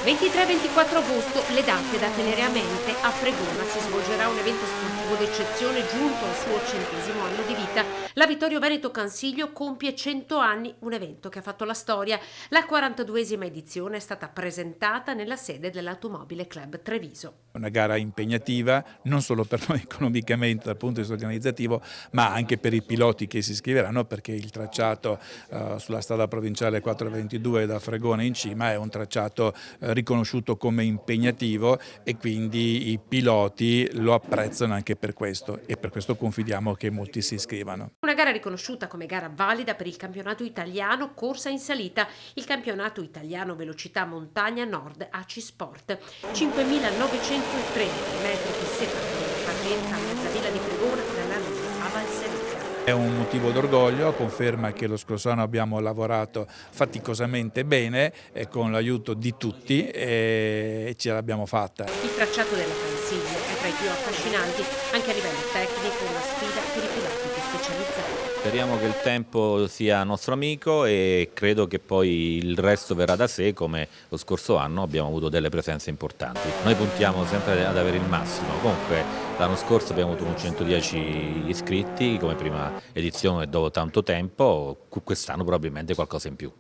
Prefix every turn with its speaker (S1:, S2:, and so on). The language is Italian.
S1: 23-24 agosto, le date da tenere a mente. A Fregona si svolgerà un evento sportivo d'eccezione giunto al suo 100° anno di vita. La Vittorio Veneto Cansiglio compie 100 anni, un evento che ha fatto la storia. La 42esima edizione è stata presentata nella sede dell'Automobile Club Treviso.
S2: Una gara impegnativa non solo per noi economicamente dal punto di vista organizzativo, ma anche per i piloti che si iscriveranno, perché il tracciato sulla strada provinciale 422 da Fregona in cima è un tracciato riconosciuto come impegnativo e quindi i piloti lo apprezzano anche per questo e per questo confidiamo che molti si iscrivano.
S1: Una gara riconosciuta come gara valida per il campionato italiano corsa in salita, il campionato italiano velocità montagna Nord AC Sport. 5.930 metri che separano la partenza a Mezzavilla di Fregona dalla linea a Valsenica.
S2: È un motivo d'orgoglio, conferma che lo scorso anno abbiamo lavorato faticosamente bene con l'aiuto di tutti e ce l'abbiamo fatta.
S1: Il tracciato della Cansiglia è tra i più affascinanti anche a livello tecnico, una sfida per i piloti più specializzati.
S3: Speriamo che il tempo sia nostro amico e credo che poi il resto verrà da sé, come lo scorso anno abbiamo avuto delle presenze importanti. Noi puntiamo sempre ad avere il massimo, comunque l'anno scorso abbiamo avuto un 110 iscritti come prima edizione dopo tanto tempo, quest'anno probabilmente qualcosa in più.